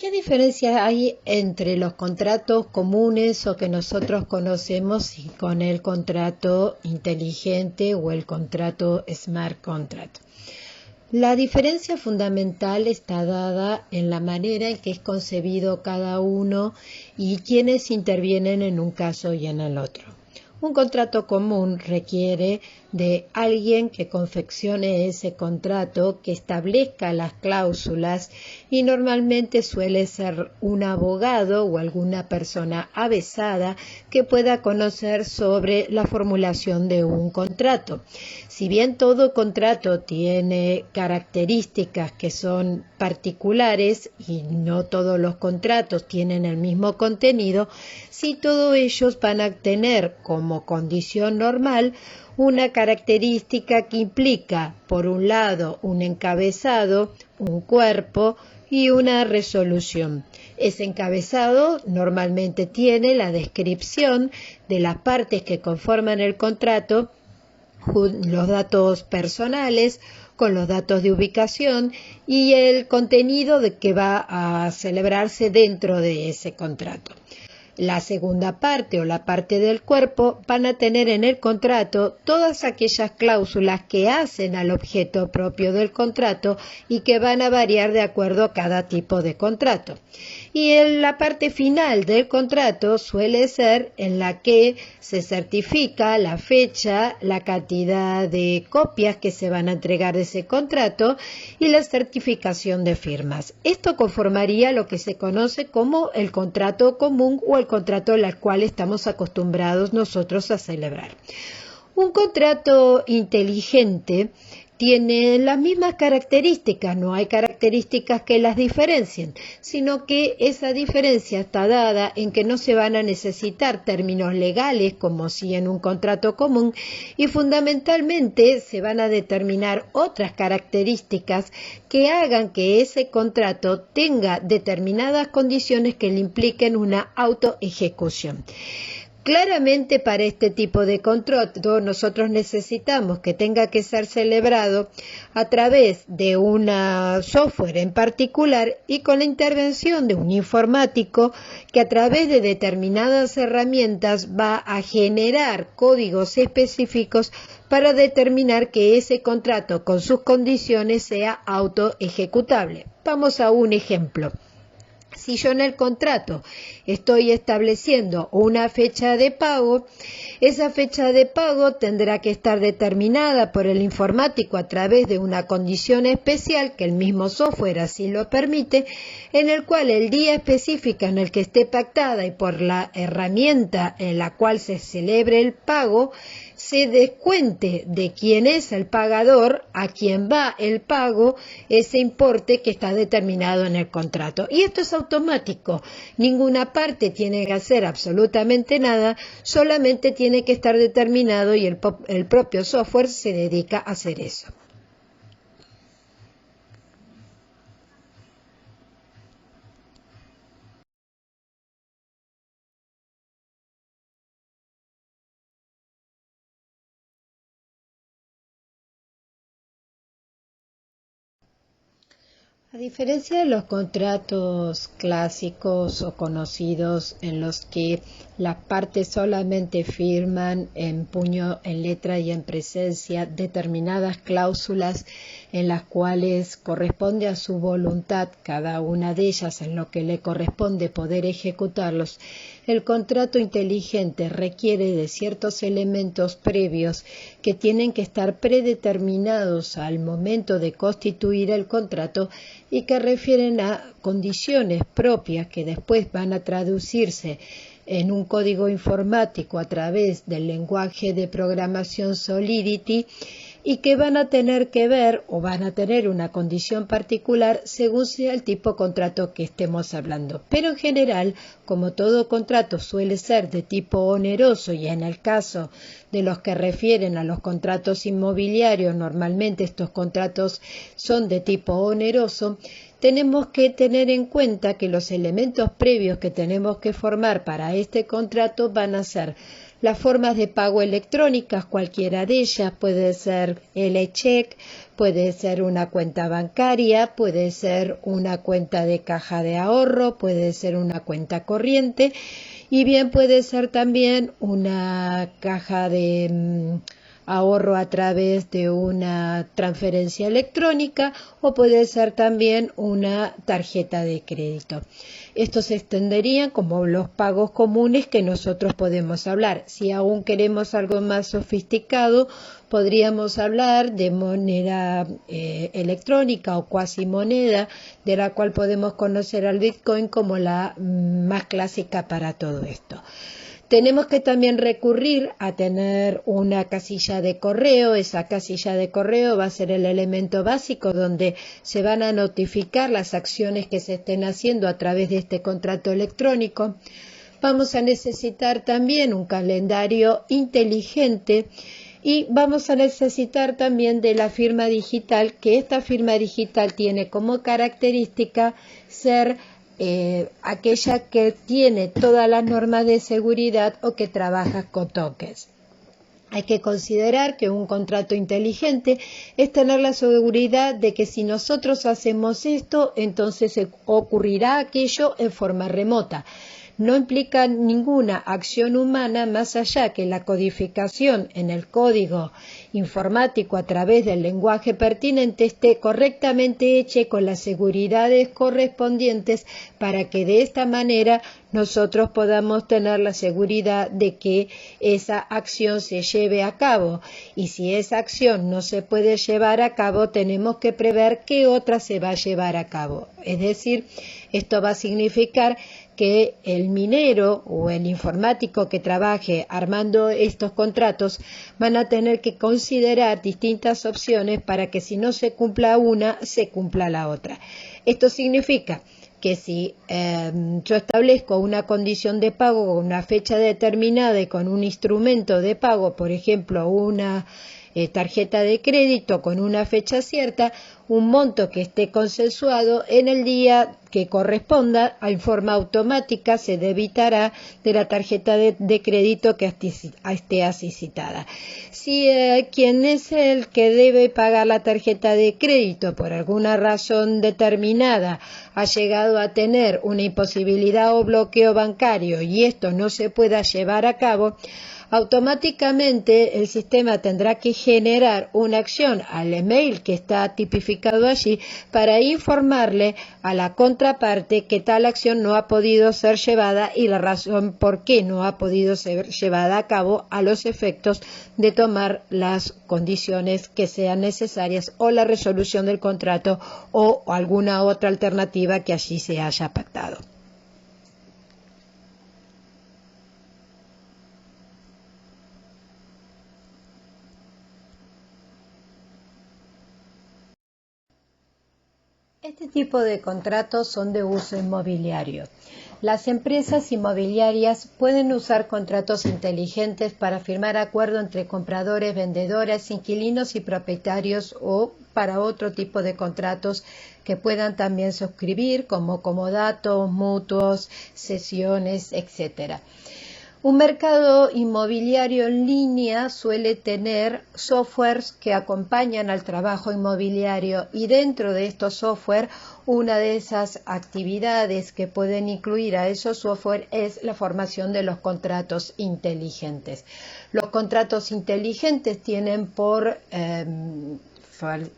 ¿Qué diferencia hay entre los contratos comunes o que nosotros conocemos y con el contrato inteligente o el contrato smart contract? La diferencia fundamental está dada en la manera en que es concebido cada uno y quiénes intervienen en un caso y en el otro. Un contrato común requiere de alguien que confeccione ese contrato, que establezca las cláusulas y normalmente suele ser un abogado o alguna persona avesada que pueda conocer sobre la formulación de un contrato. Si bien todo contrato tiene características que son particulares y no todos los contratos tienen el mismo contenido, sí todos ellos van a tener como condición normal una característica que implica, por un lado, un encabezado, un cuerpo y una resolución. Ese encabezado normalmente tiene la descripción de las partes que conforman el contrato, los datos personales, con los datos de ubicación y el contenido de que va a celebrarse dentro de ese contrato. La segunda parte o la parte del cuerpo van a tener en el contrato todas aquellas cláusulas que hacen al objeto propio del contrato y que van a variar de acuerdo a cada tipo de contrato. Y en la parte final del contrato suele ser en la que se certifica la fecha, la cantidad de copias que se van a entregar de ese contrato y la certificación de firmas. Esto conformaría lo que se conoce como el contrato común o el contrato al cual estamos acostumbrados nosotros a celebrar. Un contrato inteligente tiene las mismas características, no hay características que las diferencien, sino que esa diferencia está dada en que no se van a necesitar términos legales como si en un contrato común y fundamentalmente se van a determinar otras características que hagan que ese contrato tenga determinadas condiciones que le impliquen una autoejecución. Claramente para este tipo de contrato nosotros necesitamos que tenga que ser celebrado a través de un software en particular y con la intervención de un informático que a través de determinadas herramientas va a generar códigos específicos para determinar que ese contrato con sus condiciones sea autoejecutable. Vamos a un ejemplo. Si yo en el contrato estoy estableciendo una fecha de pago, esa fecha de pago tendrá que estar determinada por el informático a través de una condición especial que el mismo software así lo permite, en el cual el día específico en el que esté pactada y por la herramienta en la cual se celebre el pago, se descuente de quién es el pagador, a quién va el pago, ese importe que está determinado en el contrato. Y esto es automático, ninguna parte tiene que hacer absolutamente nada, solamente tiene que estar determinado y el propio software se dedica a hacer eso. A diferencia de los contratos clásicos o conocidos en los que las partes solamente firman en puño, en letra y en presencia determinadas cláusulas en las cuales corresponde a su voluntad cada una de ellas en lo que le corresponde poder ejecutarlos, el contrato inteligente requiere de ciertos elementos previos que tienen que estar predeterminados al momento de constituir el contrato y que refieren a condiciones propias que después van a traducirse en un código informático a través del lenguaje de programación Solidity y que van a tener que ver o van a tener una condición particular según sea el tipo de contrato que estemos hablando. Pero en general, como todo contrato suele ser de tipo oneroso y en el caso de los que refieren a los contratos inmobiliarios, normalmente estos contratos son de tipo oneroso, tenemos que tener en cuenta que los elementos previos que tenemos que formar para este contrato van a ser Las formas de pago electrónicas, cualquiera de ellas, puede ser el cheque, puede ser una cuenta bancaria, puede ser una cuenta de caja de ahorro, puede ser una cuenta corriente y bien puede ser también una caja de ahorro a través de una transferencia electrónica o puede ser también una tarjeta de crédito. Estos se extenderían como los pagos comunes que nosotros podemos hablar. Si aún queremos algo más sofisticado, podríamos hablar de moneda electrónica o cuasi moneda, de la cual podemos conocer al Bitcoin como la más clásica para todo esto. Tenemos que también recurrir a tener una casilla de correo. Esa casilla de correo va a ser el elemento básico donde se van a notificar las acciones que se estén haciendo a través de este contrato electrónico. Vamos a necesitar también un calendario inteligente y vamos a necesitar también de la firma digital, que esta firma digital tiene como característica ser aquella que tiene todas las normas de seguridad o que trabaja con tokens. Hay que considerar que un contrato inteligente es tener la seguridad de que si nosotros hacemos esto, entonces ocurrirá aquello en forma remota. No implica ninguna acción humana más allá que la codificación en el código informático a través del lenguaje pertinente esté correctamente hecha con las seguridades correspondientes para que de esta manera nosotros podamos tener la seguridad de que esa acción se lleve a cabo. Y si esa acción no se puede llevar a cabo, tenemos que prever qué otra se va a llevar a cabo. Es decir, esto va a significar que el minero o el informático que trabaje armando estos contratos van a tener que considerar distintas opciones para que si no se cumpla una, se cumpla la otra. Esto significa que si yo establezco una condición de pago con una fecha determinada y con un instrumento de pago, por ejemplo, una tarjeta de crédito con una fecha cierta, un monto que esté consensuado en el día que corresponda, en forma automática se debitará de la tarjeta de crédito que esté así citada. Si quien es el que debe pagar la tarjeta de crédito por alguna razón determinada ha llegado a tener una imposibilidad o bloqueo bancario y esto no se pueda llevar a cabo, automáticamente el sistema tendrá que generar una acción al email que está tipificado allí para informarle a la contraparte que tal acción no ha podido ser llevada y la razón por qué no ha podido ser llevada a cabo a los efectos de tomar las condiciones que sean necesarias o la resolución del contrato o alguna otra alternativa que allí se haya pactado. Este tipo de contratos son de uso inmobiliario. Las empresas inmobiliarias pueden usar contratos inteligentes para firmar acuerdos entre compradores, vendedores, inquilinos y propietarios o para otro tipo de contratos que puedan también suscribir como comodatos, mutuos, cesiones, etc. Un mercado inmobiliario en línea suele tener softwares que acompañan al trabajo inmobiliario y dentro de estos software una de esas actividades que pueden incluir a esos software es la formación de los contratos inteligentes. Los contratos inteligentes tienen por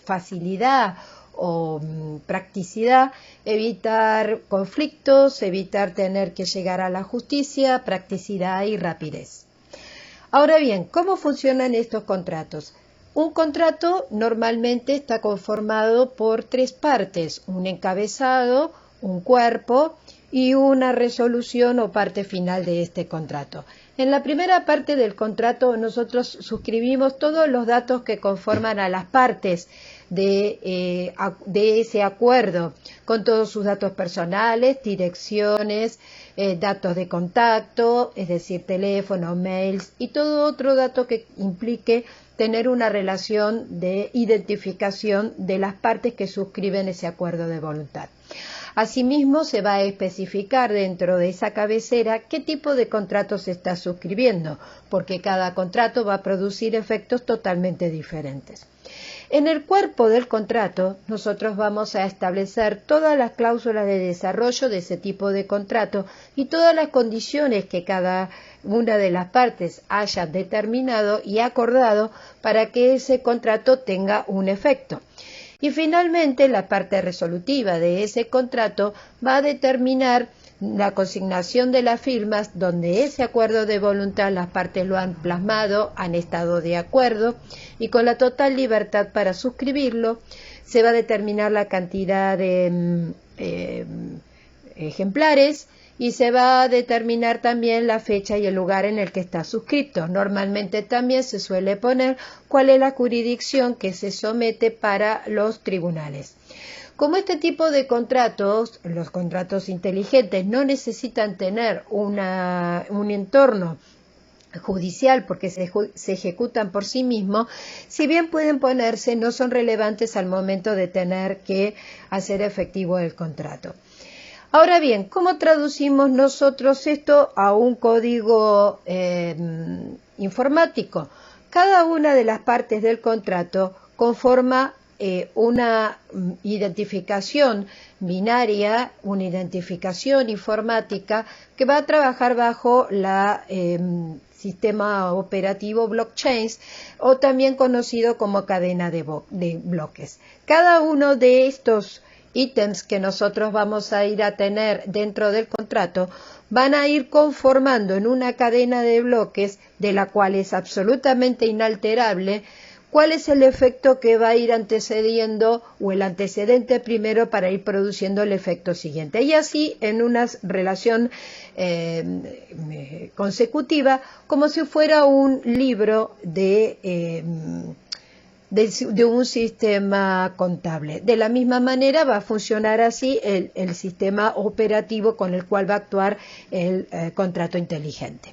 facilidad o practicidad, evitar conflictos, evitar tener que llegar a la justicia, practicidad y rapidez. Ahora bien, ¿cómo funcionan estos contratos? Un contrato normalmente está conformado por tres partes, un encabezado, un cuerpo y una resolución o parte final de este contrato. En la primera parte del contrato nosotros suscribimos todos los datos que conforman a las partes de ese acuerdo, con todos sus datos personales, direcciones, datos de contacto, es decir, teléfono, mails y todo otro dato que implique tener una relación de identificación de las partes que suscriben ese acuerdo de voluntad. Asimismo, se va a especificar dentro de esa cabecera qué tipo de contrato se está suscribiendo, porque cada contrato va a producir efectos totalmente diferentes. En el cuerpo del contrato, nosotros vamos a establecer todas las cláusulas de desarrollo de ese tipo de contrato y todas las condiciones que cada una de las partes haya determinado y acordado para que ese contrato tenga un efecto. Y finalmente, la parte resolutiva de ese contrato va a determinar la consignación de las firmas, donde ese acuerdo de voluntad las partes lo han plasmado, han estado de acuerdo y con la total libertad para suscribirlo. Se va a determinar la cantidad de ejemplares y se va a determinar también la fecha y el lugar en el que está suscrito. Normalmente también se suele poner cuál es la jurisdicción que se somete para los tribunales. Como este tipo de contratos, los contratos inteligentes, no necesitan tener un entorno judicial porque se ejecutan por sí mismos, si bien pueden ponerse, no son relevantes al momento de tener que hacer efectivo el contrato. Ahora bien, ¿cómo traducimos nosotros esto a un código informático? Cada una de las partes del contrato conforma una identificación binaria, una identificación informática que va a trabajar bajo la sistema operativo blockchain o también conocido como cadena de bloques. Cada uno de estos ítems que nosotros vamos a ir a tener dentro del contrato van a ir conformando en una cadena de bloques de la cual es absolutamente inalterable cuál es el efecto que va a ir antecediendo o el antecedente primero para ir produciendo el efecto siguiente. Y así en una relación consecutiva, como si fuera un libro de un sistema contable. De la misma manera va a funcionar así el sistema operativo con el cual va a actuar el contrato inteligente.